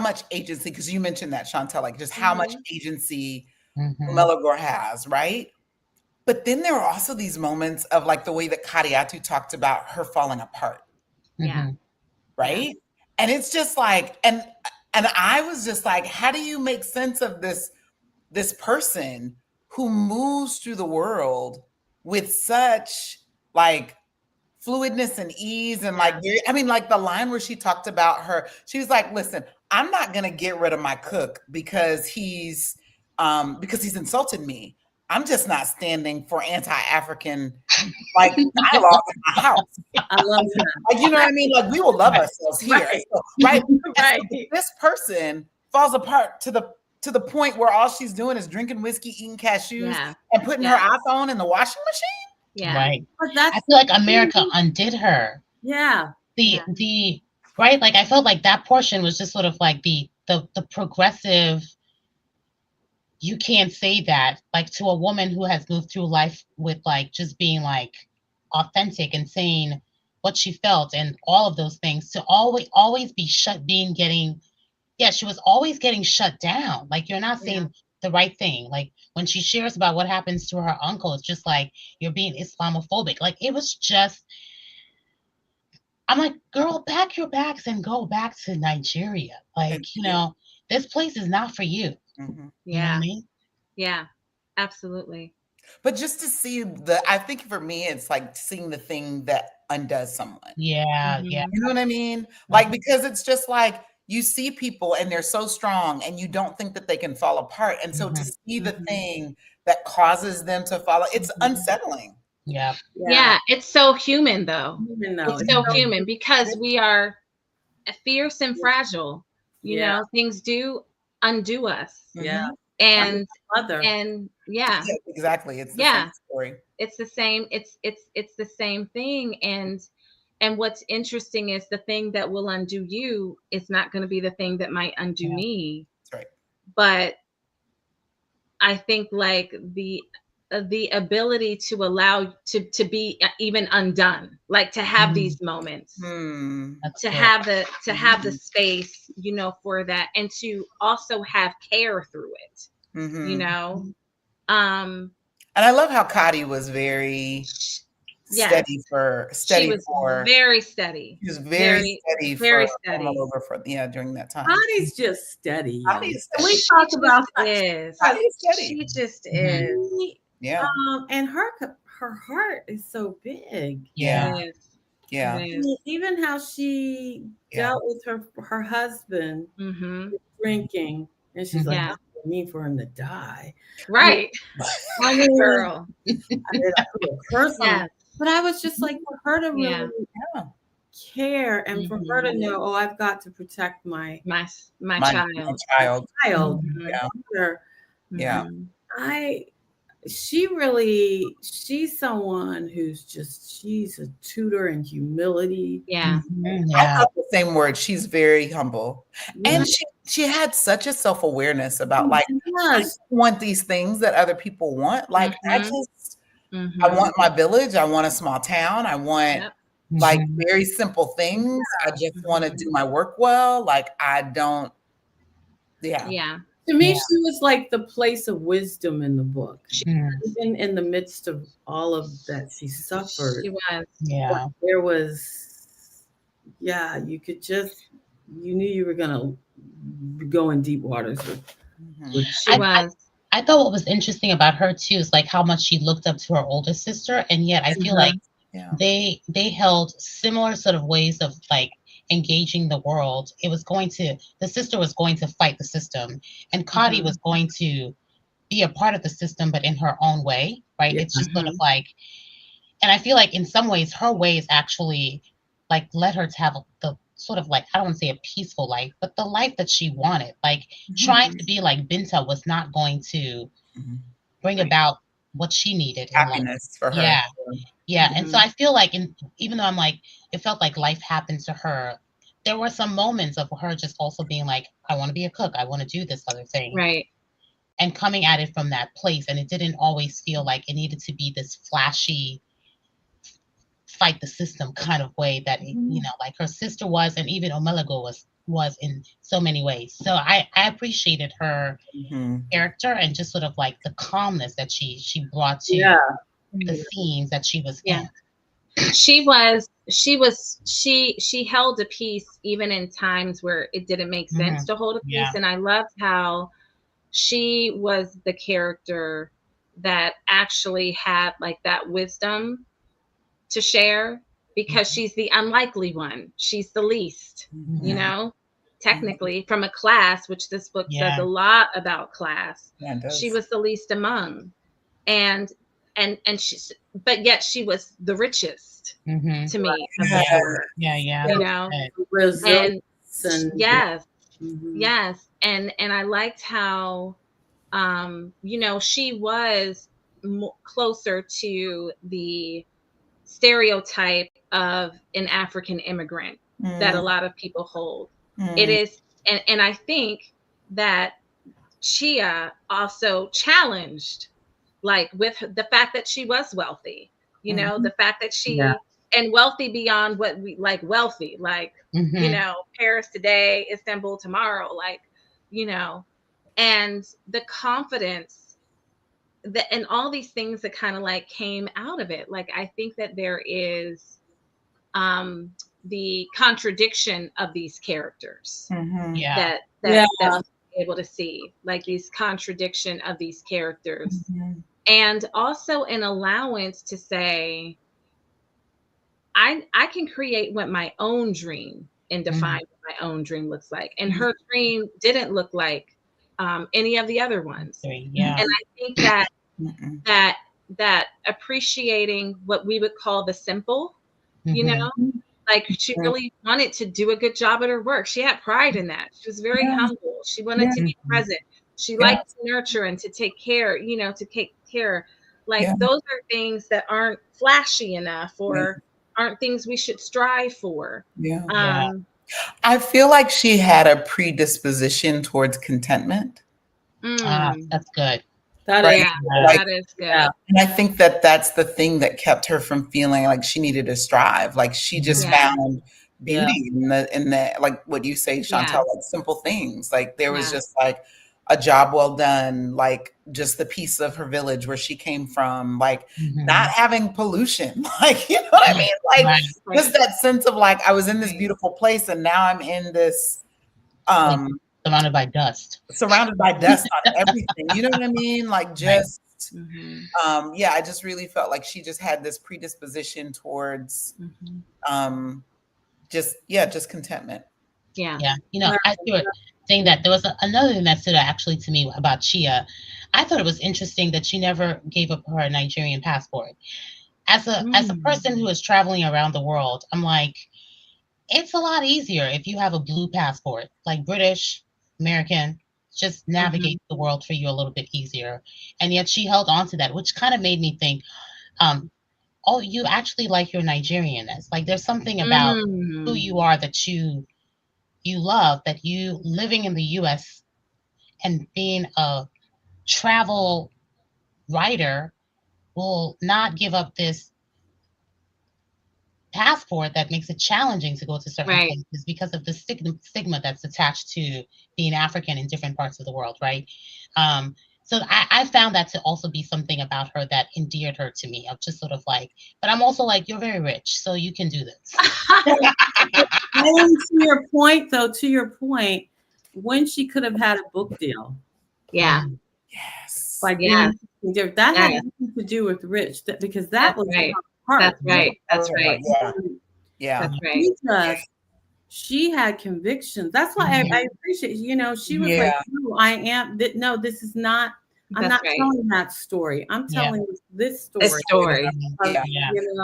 much agency, because you mentioned that, Chantel, like just how much agency Melagor has, right? But then there are also these moments of like the way that Kadiatu talked about her falling apart. Yeah. Right? Yeah. And it's just like, and I was just like, how do you make sense of this person who moves through the world with such like fluidness and ease and like, I mean, like the line where she talked about her, she was like, listen, I'm not going to get rid of my cook because he's insulted me. I'm just not standing for anti-African like dialogue in my house. I love that. Like, you know what I mean? Like we will love ourselves here. Right. So, right. So this person falls apart to the point where all she's doing is drinking whiskey, eating cashews, and putting her iPhone in the washing machine. Yeah. Right. But I feel like America undid her. Yeah. The right, like I felt like that portion was just sort of like the the progressive, you can't say that like to a woman who has moved through life with like just being like authentic and saying what she felt and all of those things, to always be she was always getting shut down. Like, you're not saying the right thing. Like, when she shares about what happens to her uncle, it's just like, you're being Islamophobic. Like, it was just, I'm like, girl, pack your bags and go back to Nigeria. Like, this place is not for you. Mm-hmm. You know what I mean? Yeah, absolutely. But just to see I think for me, it's like seeing the thing that undoes someone. Yeah, yeah. You know what I mean? Like, because it's just like, you see people and they're so strong and you don't think that they can fall apart. And so to see the thing that causes them to fall, it's unsettling. Yeah. Yeah, it's so human though. It's so human because we are fierce and fragile. You know, things do undo us. Yeah. And mother. And Yeah, exactly. It's the same story. It's the same. It's the same thing. And what's interesting is the thing that will undo you is not going to be the thing that might undo me. That's right. But I think like the ability to allow to be even undone, like to have these moments, to have the space, for that, and to also have care through it, And I love how Kadi was very steady she was very steady. She was very steady during that time. Kadi's just steady. Kadi's steady. We talk about Kadi's steady. She just is. Yeah. And her heart is so big. Yeah. Yeah. Even how she dealt with her husband drinking, and she's like, "That's what I mean for him to die." Right. I mean, girl. But I was just like, for her to really care, and for her to know, oh, I've got to protect my child. Yeah. She's someone who's she's a tutor in humility. Yeah. I thought the same word. She's very humble. And she had such a self-awareness about like, I want these things that other people want. Like, I want my village. I want a small town. I want like very simple things. I just want to do my work well. Like, I don't. Yeah. To me, she was like the place of wisdom in the book. Even in the midst of all of that she suffered. She was. Yeah. There was, you could you knew you were going to go in deep waters with she was. I thought what was interesting about her too is like how much she looked up to her older sister, and yet I feel like they held similar sort of ways of like engaging the world. The sister was going to fight the system, and Kadi was going to be a part of the system, but in her own way, right? It's just sort of like, and I feel like in some ways her ways actually like led her to have the sort of like, I don't want to say a peaceful life, but the life that she wanted. Like trying to be like Binta was not going to bring about what she needed. Happiness for her. Yeah. Yeah. And so I feel like even though I'm like, it felt like life happened to her, there were some moments of her just also being like, I want to be a cook. I want to do this other thing. Right. And coming at it from that place. And it didn't always feel like it needed to be this flashy fight the system kind of way that, like her sister was, and even Omelago was in so many ways. So I appreciated her character and just sort of like the calmness that she brought to the scenes that she was in. She held a piece even in times where it didn't make sense to hold a piece. And I loved how she was the character that actually had like that wisdom to share, because she's the unlikely one. She's the least, technically from a class, which this book says a lot about class. She was the least among, and she's, but yet she was the richest to me. And yes. And I liked how, she was closer to the stereotype of an African immigrant that a lot of people hold. It and I think that Chia also challenged, like, with the fact that she was wealthy, you know, the fact that she, and wealthy beyond what we like, wealthy, like, you know, Paris today, Istanbul tomorrow, like, you know, and the confidence that, and all these things that kind of like came out of it. Like, I think that there is the contradiction of these characters that we're able to see, like these contradiction of these characters, and also an allowance to say, I can create what my own dream and define what my own dream looks like. And her dream didn't look like any of the other ones. And I think that that appreciating what we would call the simple, you know, like she really wanted to do a good job at her work. She had pride in that. She was very humble. She wanted to be present. She liked to nurture and to take care, you know, to take care. Like those are things that aren't flashy enough, or aren't things we should strive for. I feel like she had a predisposition towards contentment. That's good. That is good. And I think that that's the thing that kept her from feeling like she needed to strive. Like she just found beauty in the like what you say, Chantel, like simple things. Like there was just like a job well done, like just the piece of her village where she came from, like not having pollution, like, you know what I mean? Like just that sense of like, I was in this beautiful place and now I'm in this, surrounded by dust on everything. You know what I mean? Like just, I just really felt like she just had this predisposition towards, just contentment. You know, I was saying that there was another thing that stood out actually to me about Chia. I thought it was interesting that she never gave up her Nigerian passport. As a person who is traveling around the world, I'm like, it's a lot easier if you have a blue passport, like British, American, just navigate the world for you a little bit easier. And yet she held on to that, which kind of made me think, oh, you actually like your Nigerianness. Like there's something about who you are that you love, that you living in the US and being a travel writer will not give up this passport that makes it challenging to go to certain places because of the stigma that's attached to being African in different parts of the world, right? So I found that to also be something about her that endeared her to me. I'm just sort of like, but I'm also like, you're very rich, so you can do this. And to your point, though, when she could have had a book deal. Like that had nothing to do with rich, because that was That's right. She had convictions. That's why I appreciate, you know, she was like, no, this is not, I'm not telling that story. I'm telling this story. You know?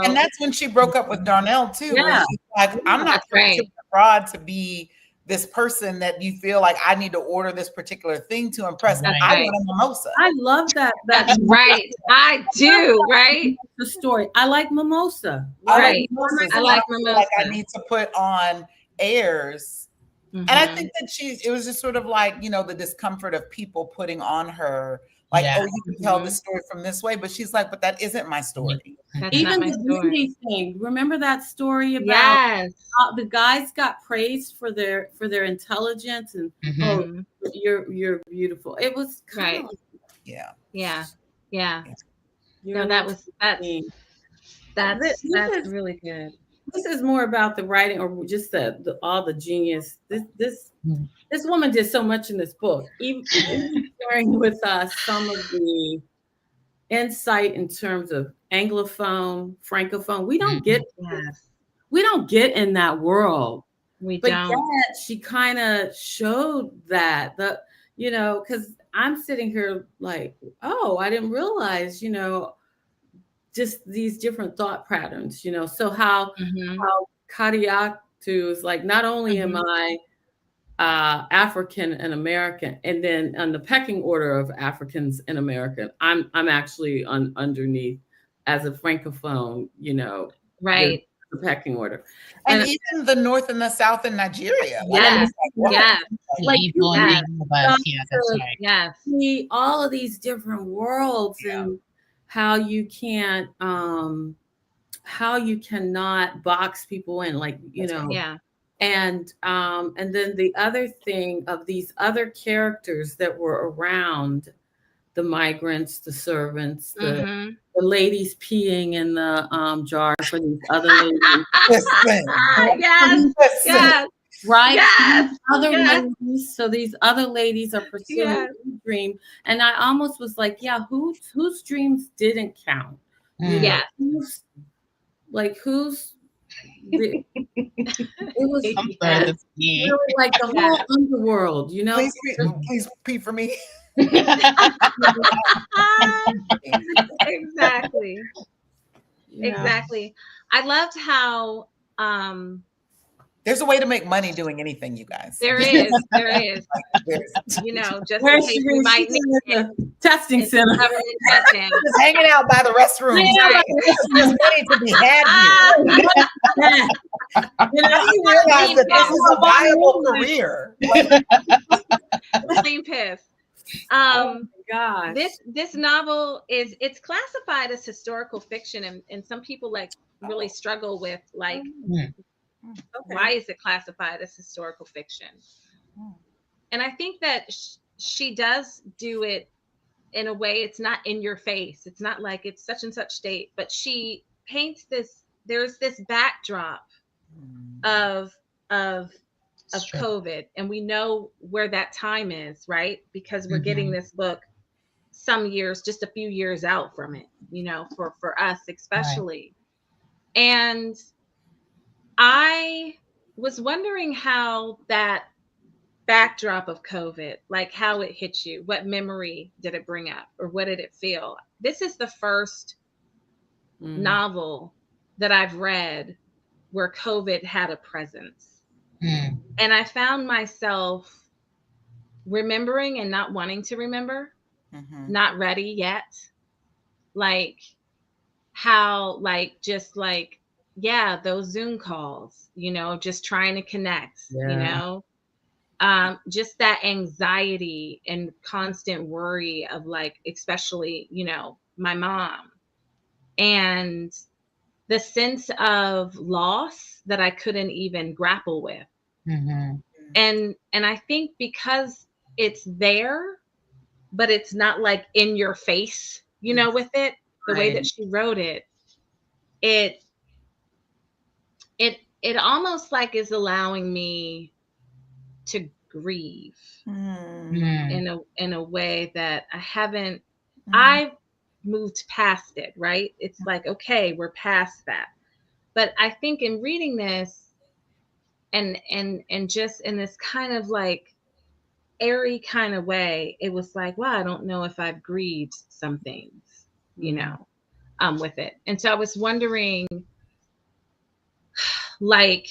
And that's when she broke up with Darnell too. Where she's like, I'm not trying to abroad to be this person that you feel like I need to order this particular thing to impress. I want a mimosa. I love that. That's right. I do. Right. The story. I like mimosa. Right. I like mimosa. Like I need to put on airs. And I think that it was just sort of like, you know, the discomfort of people putting on her, like, oh, you can tell the story from this way. But she's like, but that isn't my story. Even the beauty thing. Remember that story about the guys got praised for their intelligence and oh, you're beautiful. It was kind of No, that's really good. This is more about the writing, or just all the genius. This woman did so much in this book, even sharing with us some of the insight in terms of Anglophone, Francophone. We don't get in that world. But yet she kind of showed that, you know, because I'm sitting here like, oh, I didn't realize, you know, just these different thought patterns, you know. So how Kadiatu is like, not only am I African and American, and then on the pecking order of Africans and American, I'm actually underneath as a Francophone, you know. Right. the pecking order. And even the North and the South in Nigeria. Yes. Yes. Like you yes. that's right. Yes. See all of these different worlds and how you can't how you cannot box people in, like, you know. Yeah. And then the other thing of these other characters that were around, the migrants, the servants, the ladies peeing in the jar for these other ladies. Yes. Right? Yes. Other ladies. So these other ladies are pursuing a dream. And I almost was like, yeah, whose dreams didn't count? Yeah. Whose it was really like the whole underworld, you know. Please pee for me. Exactly. Exactly. I loved how there's a way to make money doing anything, you guys. There is. You know, just in case we might need a testing center. Just hanging out by the restroom. There's money to be had here. You know, you realize that this is a viable career. Clean piss. Oh my gosh. This novel it's classified as historical fiction, and some people like really struggle with like why is it classified as historical fiction? And I think that she does do it in a way, it's not in your face. It's not like it's such and such date, but she paints there's this backdrop of COVID, and we know where that time is, right? Because we're getting this book just a few years out from it, you know, for us especially. Right. And I was wondering how that backdrop of COVID, like how it hit you, what memory did it bring up, or what did it feel? This is the first novel that I've read where COVID had a presence. And I found myself remembering and not wanting to remember, not ready yet. Like how, like, just like, yeah, those Zoom calls, you know, just trying to connect, you know, just that anxiety and constant worry of like, especially, you know, my mom, and the sense of loss that I couldn't even grapple with. And I think because it's there, but it's not like in your face, you know, with it, the way that she wrote it, it almost like is allowing me to grieve in a way that I haven't. I've moved past it, right? It's like, okay, we're past that. But I think in reading this and just in this kind of like airy kind of way, it was like, wow, I don't know if I've grieved some things, you know, with it. And so I was wondering, like,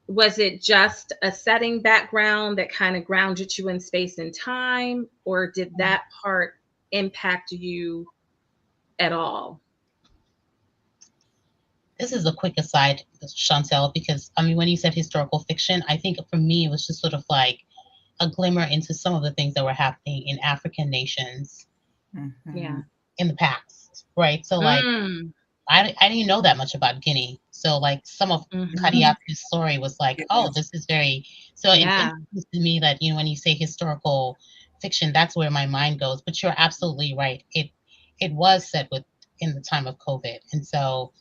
was it just a setting background that kind of grounded you in space and time, or did that part impact you at all? This is a quick aside, Chantel, because I mean, when you said historical fiction, I think for me, it was just sort of like a glimmer into some of the things that were happening in African nations in the past, right? So like, I didn't know that much about Guinea. So like some of Kadiatu's story was like, oh, this is very, so it seems to me that, you know, when you say historical fiction, that's where my mind goes. But you're absolutely right. It was set in the time of COVID. And so,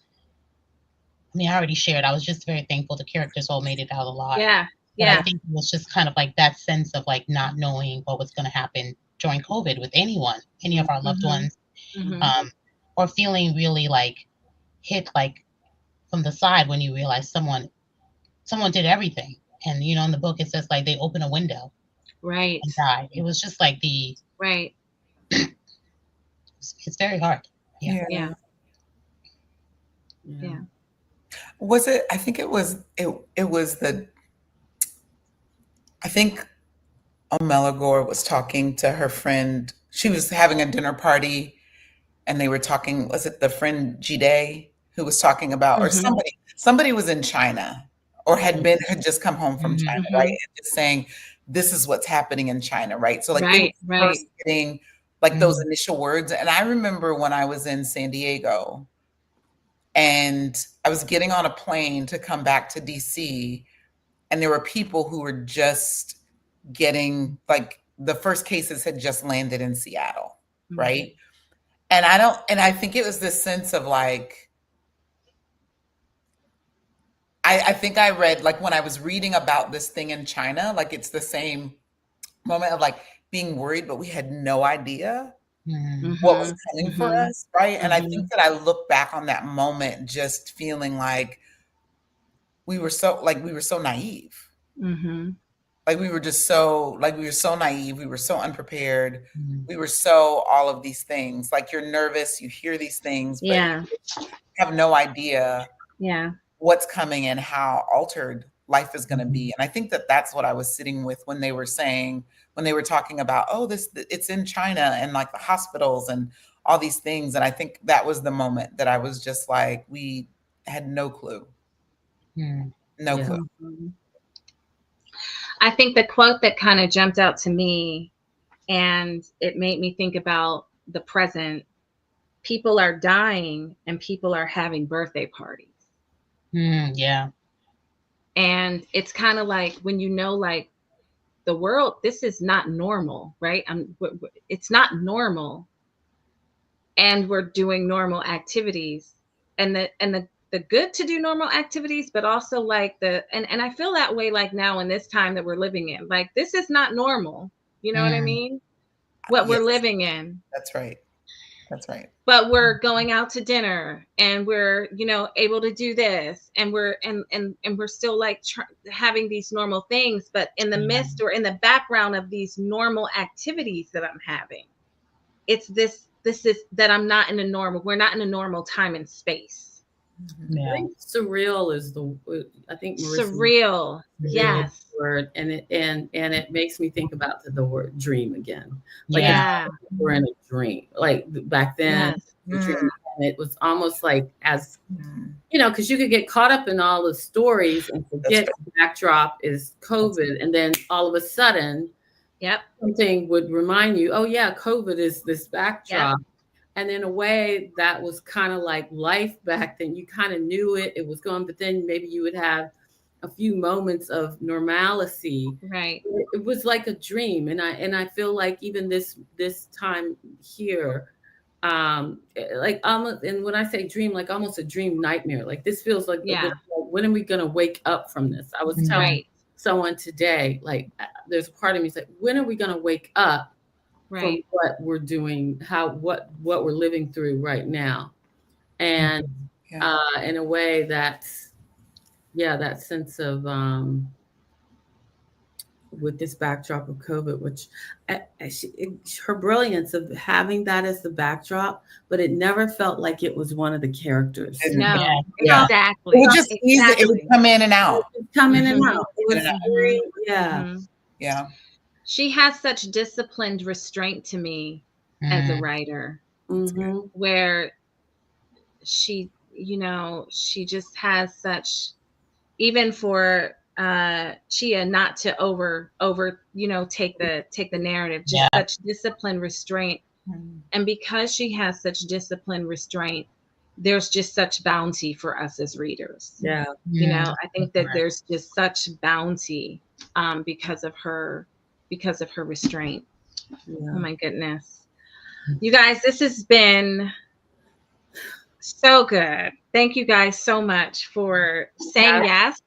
I mean, I already shared, I was just very thankful the characters all made it out alive. But I think it was just kind of like that sense of like not knowing what was going to happen during COVID with anyone, any of our loved ones, or feeling really like hit like from the side when you realize someone did everything. And, you know, in the book, it says like they opened a window and died. It was just like it's very hard. Yeah. Was it, I think it was I think Omelagor was talking to her friend. She was having a dinner party and they were talking, was it the friend Jide who was talking about, or somebody, somebody was in China or had just come home from China, right? And just saying, this is what's happening in China, right? So like they were first getting like those initial words. And I remember when I was in San Diego and I was getting on a plane to come back to DC, and there were people who were just getting, like, the first cases had just landed in Seattle, right? And I think it was this sense of like, I think I read, like, when I was reading about this thing in China, like, it's the same moment of like being worried, but we had no idea what was coming for us, right? And I think that I look back on that moment just feeling like we were so naive. Like we were so naive. We were so unprepared. We were so all of these things. Like, you're nervous, you hear these things, but you have no idea what's coming and how altered life is going to be. And I think that that's what I was sitting with when they were talking about, it's in China and like the hospitals and all these things. And I think that was the moment that I was just like, we had no clue. No clue. I think the quote that kind of jumped out to me, and it made me think about the present: people are dying and people are having birthday parties. Yeah. And it's kind of like, when like the world, this is not normal, right? It's not normal. And we're doing normal activities, and the good to do normal activities, but also like and I feel that way like now in this time that we're living in, like this is not normal. You know what I mean? What we're living in. That's right. But we're going out to dinner, and we're, able to do this, and we're still like having these normal things, but in the midst or in the background of these normal activities that I'm having, it's this is that we're not in a normal time and space. I think surreal is I think Marisa, surreal. Yes. Word, and it makes me think about the word dream again. Like, we're in a dream. Like back then, and it was almost like, as because you could get caught up in all the stories and forget the backdrop is COVID, and then all of a sudden, something would remind you, oh yeah, COVID is this backdrop. And in a way, that was kind of like life back then. You kind of knew it was going, but then maybe you would have a few moments of normalcy. Right. It was like a dream. And I feel like even this time here, like almost, and when I say dream, like almost a dream nightmare. Like this feels like, when are we going to wake up from this? I was telling someone today, like there's a part of me that's like, when are we going to wake up? From what we're doing, what we're living through right now, and in a way that sense of with this backdrop of COVID, which her brilliance of having that as the backdrop, but it never felt like it was one of the characters. No, exactly. It would just it would come in and out. It was Yeah. She has such disciplined restraint to me as a writer, where she, she just has such, even for Chia not to over take the narrative, just such disciplined restraint. And because she has such disciplined restraint, there's just such bounty for us as readers. I think that there's just such bounty because of her restraint. Oh my goodness. You guys, this has been so good. Thank you guys so much for saying yes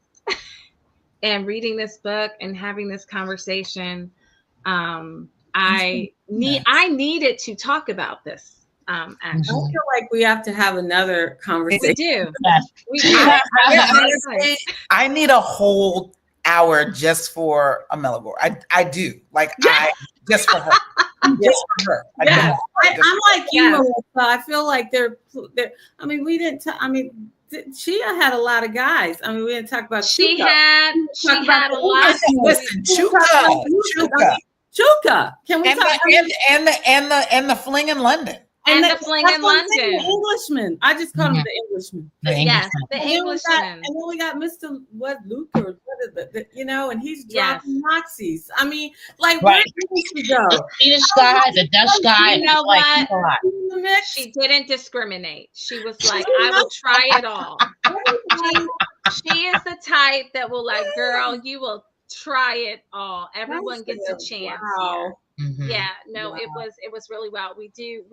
and reading this book and having this conversation. I needed to talk about this. Actually, I feel like we have to have another conversation. We do. I need a whole hour just for Amela Gore. I do. Like, just for her. Just for her. I'm like you, Melissa. I feel like they're I mean, we didn't Chia had a lot of guys. I mean, we didn't talk about she had a lot. Listen, Chuka. Chuka. Can we talk? And the fling in London. And the fling in London. The Englishman. I just call him the Englishman. Yes, the Englishman. And then we got Mr. Luke, or and he's dropping Moxies. I mean, like, where did she go? The Swedish guy, the Dutch guy. You know what? She didn't discriminate. She was like, I will try it all. She is the type that will, like, girl, you will try it all. Everyone gets a chance here. Mm-hmm. Yeah, no, wow. It was really well. We do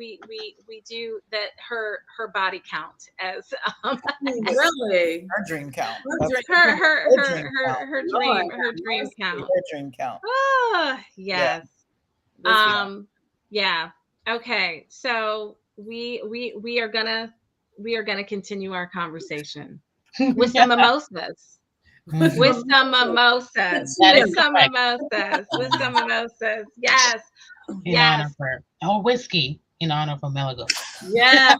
that her body count as really her dream count. Her dream count. Her dream count. Oh, yes. Yeah. Okay. So we are gonna continue our conversation with some mimosas. With some mimosas. Yes. Whiskey in honor of Meligo. Yeah.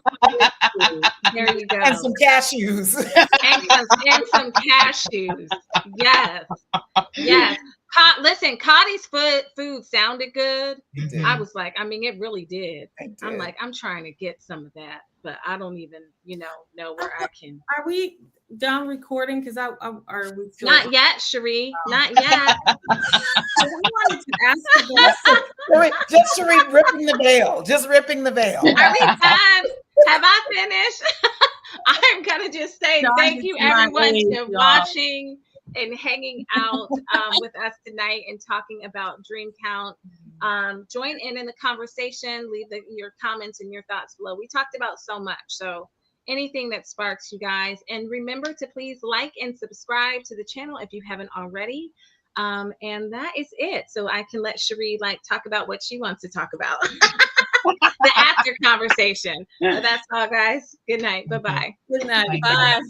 There you go. And some cashews. and some cashews. Yes. Yes. Listen, Cottie's food sounded good. I was like, I mean, it really did. I'm like, I'm trying to get some of that, but I don't even, know where I can. Are we done recording? Because are we still... Not yet, Cherie. Not yet. I wanted to ask you just Cherie ripping the veil. Just ripping the veil. Are we done? Have I finished? I'm gonna just say thank you, everyone, for watching and hanging out with us tonight and talking about Dream Count. Join in the conversation. Leave your comments and your thoughts below. We talked about so much, so anything that sparks you guys. And remember to please like and subscribe to the channel if you haven't already. And that is it. So I can let Cherie talk about what she wants to talk about. The after conversation. So that's all, guys. Good night. Bye-bye. Good night. Bye.